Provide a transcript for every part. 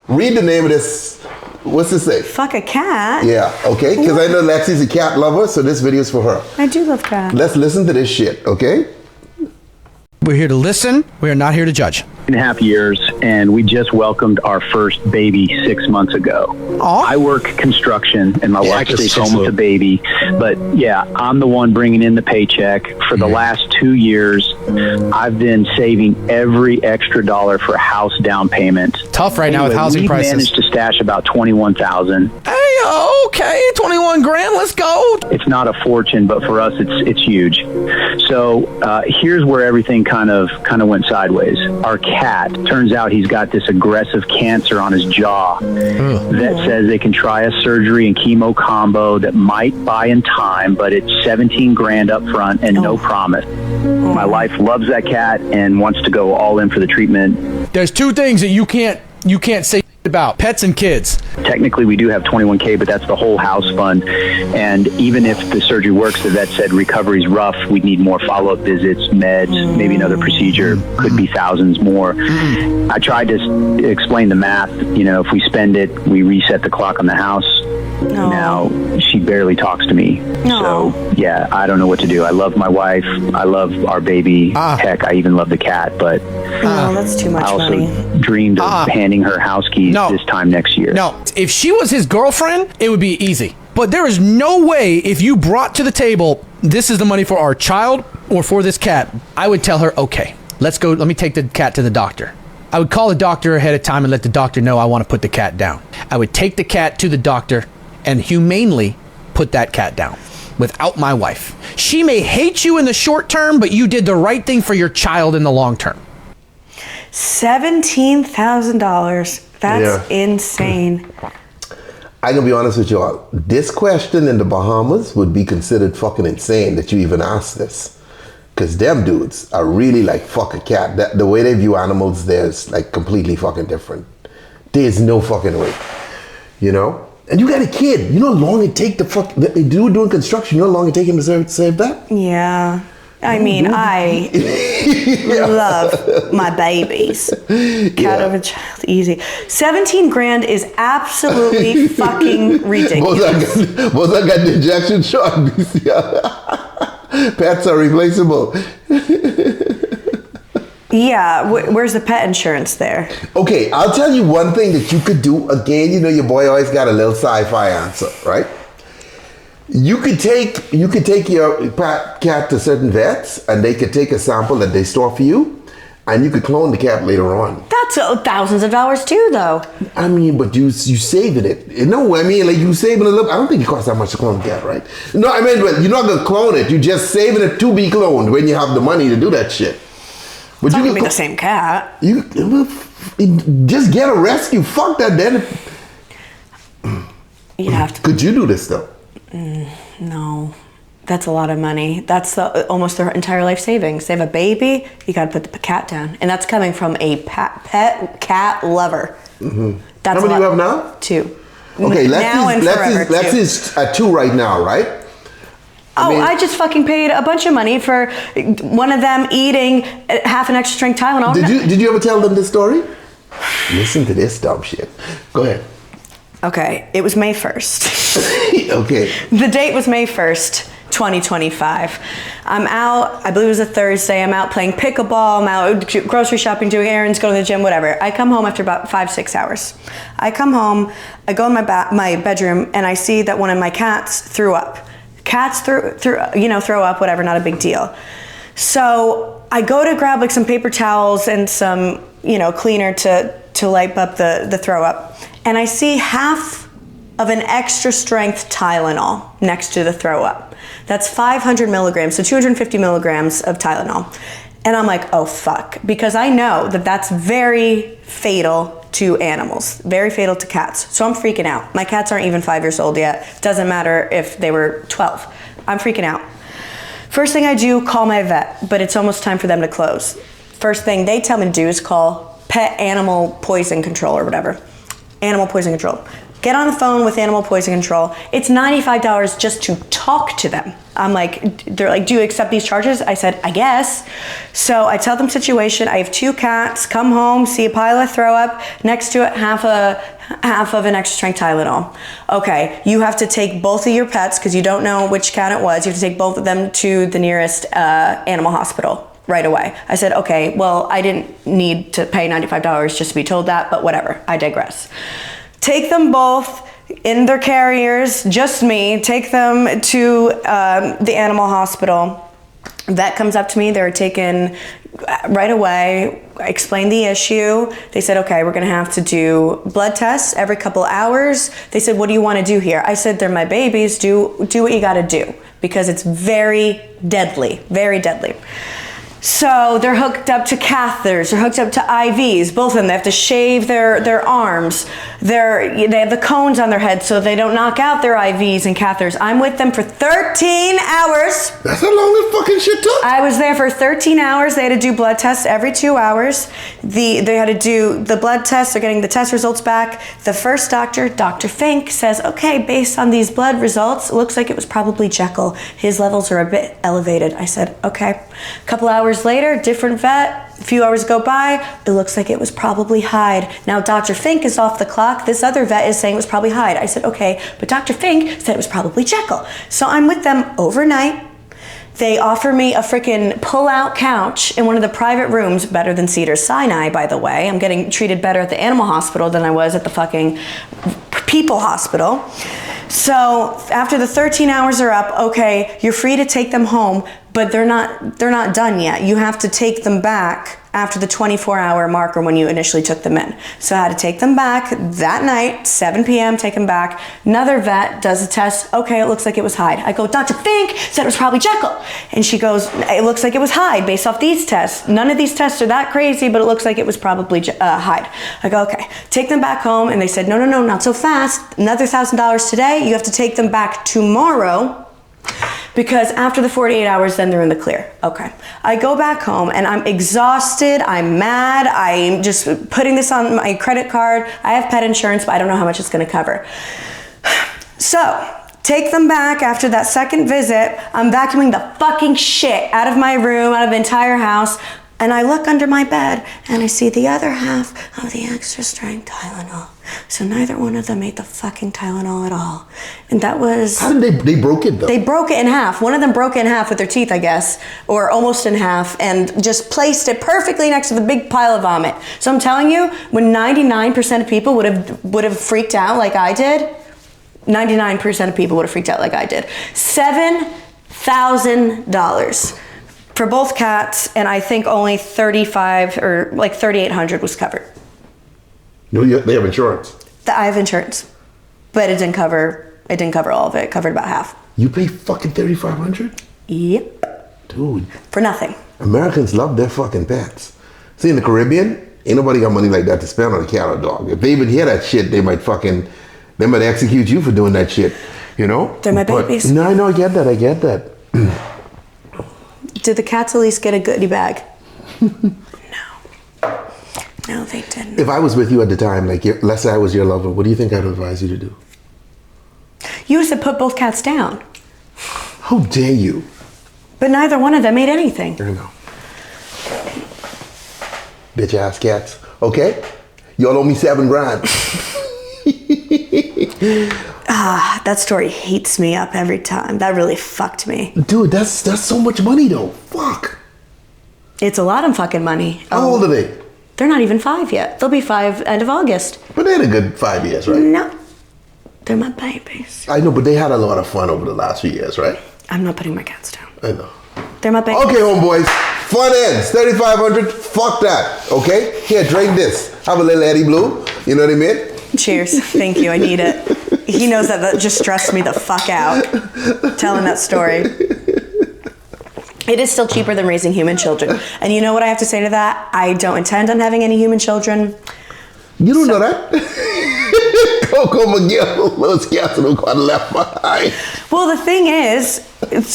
Read the name of this. What's this say? Fuck a cat? Yeah, okay? Because I know Lexi's a cat lover, so this video's for her. I do love cats. Let's listen to this shit, okay? We're here to listen. We are not here to judge. 2.5 years, and we just welcomed our first baby 6 months ago. Aww. I work construction, and my wife stays home with the baby. But yeah, I'm the one bringing in the paycheck. For the last 2 years, I've been saving every extra dollar for house down payment. Tough right now with housing prices. We managed to stash about $21,000. Hey, okay, 21 grand. Let's go. It's not a fortune, but for us, it's huge. So here's where everything kind of went sideways. Our cat, turns out he's got this aggressive cancer on his jaw that says they can try a surgery and chemo combo that might buy in time, but it's 17 grand up front and no promise. My wife loves that cat and wants to go all in for the treatment. There's two things that you can't say about: pets and kids. Technically, we do have 21K, but that's the whole house fund. And even if the surgery works, the vet said recovery's rough. We'd need more follow-up visits, meds, maybe another procedure. Could be thousands more. I tried to explain the math. You know, if we spend it, we reset the clock on the house. No. Now she barely talks to me. No. So yeah, I don't know what to do. I love my wife. I love our baby. Heck, I even love the cat. But no, that's too much I also money. dreamed of handing her house keys this time next year. No, if she was his girlfriend, it would be easy. But there is no way if you brought to the table, this is the money for our child or for this cat, I would tell her, okay, let's go. Let me take the cat to the doctor. I would call the doctor ahead of time and let the doctor know I want to put the cat down. I would take the cat to the doctor and humanely put that cat down without my wife. She may hate you in the short term, but you did the right thing for your child in the long term. $17,000. That's insane. I can be honest with y'all. This question in the Bahamas would be considered fucking insane that you even asked this. Because them dudes are really like, fuck a cat. The way they view animals there is like completely fucking different. There's no fucking way. You know? And you got a kid. You know how long it take to fuck, they do doing construction, you know how long it take him to save that? Yeah. I mean, I love my babies. Cat over child, easy. 17 grand is absolutely fucking ridiculous. Was I got the injection shot? Pets are replaceable. Yeah, where's the pet insurance there? Okay, I'll tell you one thing that you could do. Again, you know your boy always got a little sci-fi answer, right? You could take your cat to certain vets, and they could take a sample that they store for you, and you could clone the cat later on. That's thousands of dollars too, though. I mean, but you saving it. No, I mean, like you saving a little. I don't think it costs that much to clone a cat, right? No, I mean, well, you're not gonna clone it. You're just saving it to be cloned when you have the money to do that shit. But it's not gonna be the same cat. You just get a rescue. Fuck that. Then you'd have to. Could you do this though? No, that's a lot of money. That's almost their entire life savings. They have a baby, you got to put the cat down, and that's coming from a pet cat lover. Mm-hmm. How many do you have now? 2. Okay, let's is at 2 right now, right? I just fucking paid a bunch of money for one of them eating half an extra strength Tylenol. Did you ever tell them this story? Listen to this dumb shit. Go ahead. Okay, it was May 1st. Okay. The date was May 1st, 2025. I'm out, I believe it was a Thursday, I'm out playing pickleball, I'm out grocery shopping, doing errands, going to the gym, whatever. I come home after about 5-6 hours. I come home, I go in my bedroom, and I see that one of my cats threw up. Cats throw up, whatever, not a big deal. So I go to grab like some paper towels and some, cleaner to wipe up the throw up. And I see half of an extra strength Tylenol next to the throw up. That's 500 milligrams, so 250 milligrams of Tylenol. And I'm like, oh fuck, because I know that that's very fatal to animals, very fatal to cats. So I'm freaking out. My cats aren't even 5 years old yet. Doesn't matter if they were 12. I'm freaking out. First thing I do, call my vet, but it's almost time for them to close. First thing they tell me to do is call pet animal poison control or whatever. Animal poison control. Get on the phone with animal poison control. It's $95 just to talk to them. I'm like, they're like, do you accept these charges? I said, I guess. So I tell them situation. I have 2 cats. Come home, see a pile of throw up. Next to it, half of an extra strength Tylenol. Okay, you have to take both of your pets because you don't know which cat it was. You have to take both of them to the nearest animal hospital right away. I said, okay, well, I didn't need to pay $95 just to be told that, but whatever, I digress. Take them both in their carriers, just me, take them to the animal hospital. Vet comes up to me, they're taken right away. I explained the issue. They said, okay, we're gonna have to do blood tests every couple hours. They said, what do you wanna do here? I said, they're my babies, do what you gotta do because it's very deadly, very deadly. So they're hooked up to catheters, they're hooked up to IVs, both of them. They have to shave their arms. They have the cones on their head so they don't knock out their IVs and catheters. I'm with them for 13 hours. That's how long this fucking shit took? I was there for 13 hours. They had to do blood tests every 2 hours. They had to do the blood tests. They're getting the test results back. The first doctor, Dr. Fink, says, okay, based on these blood results, it looks like it was probably Jekyll. His levels are a bit elevated. I said, okay. A couple hours later, different vet, a few hours go by, it looks like it was probably Hyde. Now Dr. Fink is off the clock. This other vet is saying it was probably Hyde. I said, okay, but Dr. Fink said it was probably Jekyll. So I'm with them overnight. They offer me a freaking pull-out couch in one of the private rooms, better than Cedars-Sinai, by the way. I'm getting treated better at the animal hospital than I was at the fucking people hospital. So after the 13 hours are up, okay, you're free to take them home, but they're not done yet. You have to take them back after the 24-hour marker when you initially took them in. So I had to take them back that night, 7 p.m., take them back. Another vet does a test. Okay, it looks like it was Hyde. I go, Dr. Fink said it was probably Jekyll. And she goes, it looks like it was Hyde based off these tests. None of these tests are that crazy, but it looks like it was probably Hyde. I go, okay, take them back home. And they said, no, not so fast. Another $1,000 today. You have to take them back tomorrow, because after the 48 hours, then they're in the clear. Okay. I go back home and I'm exhausted. I'm mad. I'm just putting this on my credit card. I have pet insurance, but I don't know how much it's going to cover. So take them back after that second visit. I'm vacuuming the fucking shit out of my room, out of the entire house. And I look under my bed and I see the other half of the extra strength Tylenol. So neither one of them ate the fucking Tylenol at all. And that was... How did they broke it though? They broke it in half. One of them broke it in half with their teeth, I guess, or almost in half, and just placed it perfectly next to the big pile of vomit. So I'm telling you, when 99% of people would have freaked out like I did, 99% of people would have freaked out like I did. $7,000 for both cats, and I think only 35 or like 3,800 was covered. No, they have insurance. I have insurance, but it didn't cover all of it. It covered about half. You pay fucking $3,500? Yep. Dude. For nothing. Americans love their fucking pets. See, in the Caribbean, ain't nobody got money like that to spend on a cat or a dog. If they even hear that shit, they might execute you for doing that shit, you know? They're my babies. No, I know, I get that. Did the cats at least get a goodie bag? No, they didn't. If I was with you at the time, like, let's say I was your lover, what do you think I'd advise you to do? You said put both cats down. How dare you? But neither one of them ate anything. I know. Bitch ass cats. Okay? Y'all owe me $7,000. That story heats me up every time. That really fucked me. Dude, that's so much money though. Fuck. It's a lot of fucking money. How old are they? They're not even 5 yet. They'll be 5 end of August. But they had a good 5 years, right? No. They're my babies. I know, but they had a lot of fun over the last few years, right? I'm not putting my cats down. I know. They're my babies. Okay, homeboys. Fun ends. $3,500. Fuck that. Okay? Here, drink this. Have a little Eddie Blue. You know what I mean? Cheers. Thank you. I need it. He knows that just stressed me the fuck out. Telling that story. It is still cheaper than raising human children. And you know what I have to say to that? I don't intend on having any human children. You don't know that? Coco McGill, those cats don't got left behind. Well, the thing is,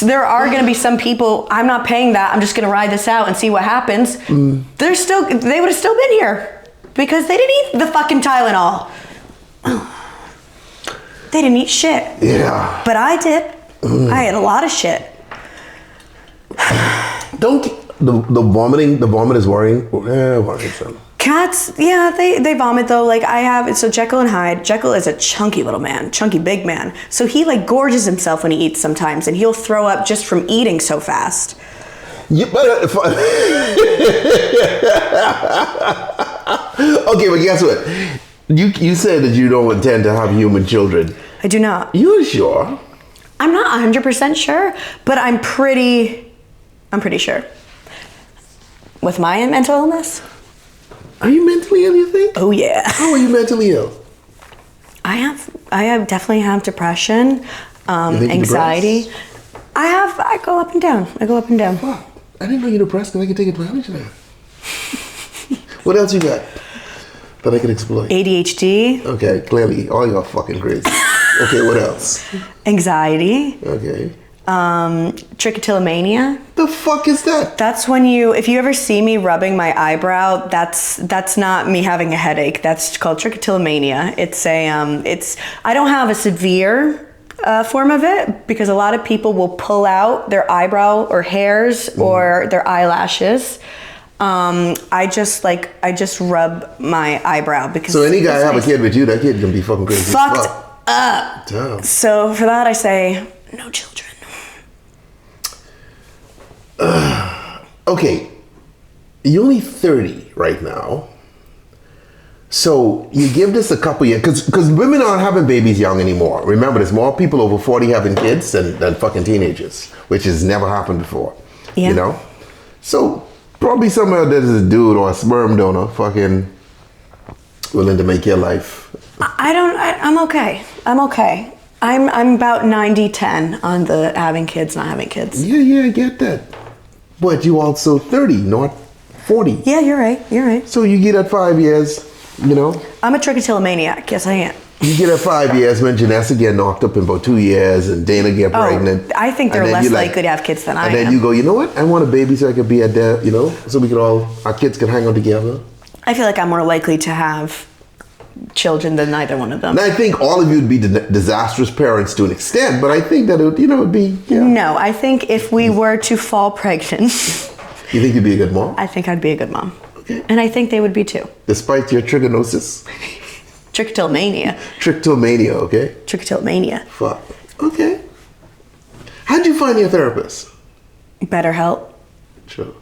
there are going to be some people, I'm not paying that, I'm just going to ride this out and see what happens. They would have still been here because they didn't eat the fucking Tylenol. They didn't eat shit. Yeah. But I did. I ate a lot of shit. Don't the vomiting? The vomit is worrying. Worrisome. Cats, yeah, they vomit though. Like I have, so Jekyll and Hyde. Jekyll is a chunky little man, chunky big man. So he like gorges himself when he eats sometimes, and he'll throw up just from eating so fast. Yeah, but okay, but guess what? You said that you don't intend to have human children. I do not. You sure? I'm not 100% sure, but I'm pretty sure. With my mental illness? Are you mentally ill, you think? Oh yeah. How are you mentally ill? I definitely have depression, anxiety. I go up and down. Wow, I didn't know you're depressed because I could take advantage of that. What else you got that I can exploit? ADHD. Okay, clearly, all y'all fucking crazy. Okay, what else? Anxiety. Okay. Trichotillomania. The fuck is that? That's when if you ever see me rubbing my eyebrow, that's not me having a headache. That's called trichotillomania. I don't have a severe form of it because a lot of people will pull out their eyebrow or hairs or their eyelashes. I just rub my eyebrow because. So any guy have a kid with you, that kid can be fucking crazy. Fucked up. Damn. So for that I say no children. Okay, you're only 30 right now. So you give this a couple years, because women aren't having babies young anymore. Remember, there's more people over 40 having kids than fucking teenagers, which has never happened before. Yeah. You know? So probably somewhere there's a dude or a sperm donor fucking willing to make your life. I'm okay. I'm about 90-10 on the having kids, not having kids. Yeah, I get that. But you also 30, not 40. Yeah, you're right. So you get at 5 years, you know? I'm a trichotillomaniac. Yes, I am. You get at 5 years when Janessa get knocked up in about 2 years and Dana get pregnant. I think they're less likely to have kids than I am. And then you go, you know what? I want a baby so I could be at there, you know? So our kids can hang out together. I feel like I'm more likely to have children than either one of them. And I think all of you would be disastrous parents to an extent, but I think that it would be. Yeah. No, I think if we were to fall pregnant, you think you'd be a good mom? I think I'd be a good mom. Okay. And I think they would be too. Despite your trigonosis? Trichotillomania. Trichotillomania, okay? Trichotillomania. Fuck. Okay. How'd you find your therapist? BetterHelp. Sure.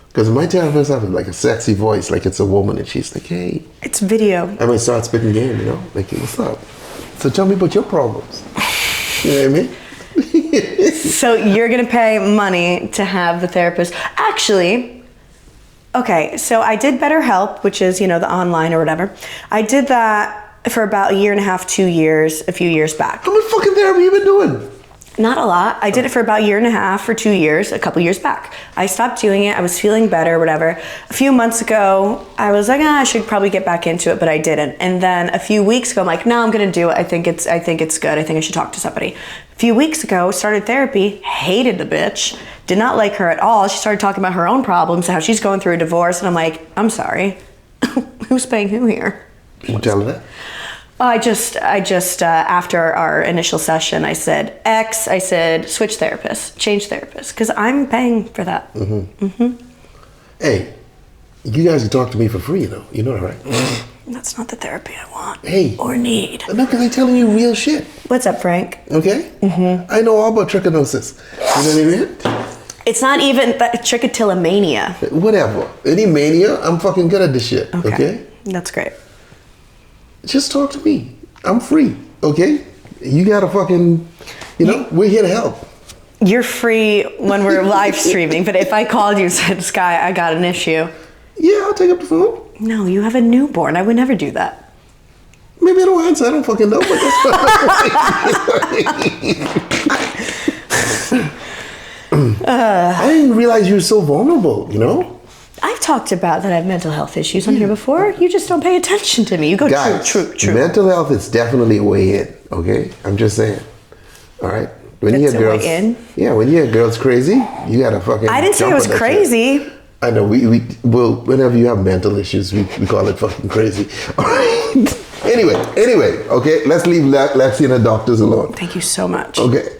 Because my therapist has like a sexy voice, like it's a woman, and she's like, hey. It's video. I might start spitting game, you know? Like, hey, what's up? So tell me about your problems. You know what I mean? So you're going to pay money to have the therapist. Actually, okay, so I did BetterHelp, which is, the online or whatever. I did that for about 1.5 years, 2 years, a few years back. How much fucking therapy you been doing? Not a lot. I did it for about 1.5 years or 2 years, a couple years back. I stopped doing it. I was feeling better, whatever. A few months ago, I was like, I should probably get back into it, but I didn't. And then a few weeks ago, I'm like, no, I'm gonna do it. I think it's good. I think I should talk to somebody. A few weeks ago, started therapy, hated the bitch, did not like her at all. She started talking about her own problems, how she's going through a divorce, and I'm like, I'm sorry. Who's paying who here? You tell her that? I just after our initial session, I said, switch therapist, change therapist, because I'm paying for that. Hey, you guys can talk to me for free, You know that, right? That's not the therapy I want or need. No, because I'm telling you real shit. What's up, Frank? Okay? I know all about trichinosis. You know what I mean? It's not even trichotillomania. Whatever. Any mania, I'm fucking good at this shit. Okay? That's great. Just talk to me. I'm free. Okay? You gotta fucking, we're here to help. You're free when we're live streaming, but if I called you and said, Sky, I got an issue. Yeah, I'll take up the phone. No, you have a newborn. I would never do that. Maybe I don't answer. I don't fucking know, but that's I didn't realize you were so vulnerable, I've talked about that I have mental health issues on here before. You just don't pay attention to me. You go, Guys, true. Mental health is definitely a way in, okay? I'm just saying. All right? When It's you hear a girls, way in? Yeah, when you hear girls crazy, you gotta fucking I didn't say it jump was on that crazy. shit. I know, well, whenever you have mental issues, we call it fucking crazy. All right? Anyway, okay, let's leave Lexi and her doctors alone. Thank you so much. Okay,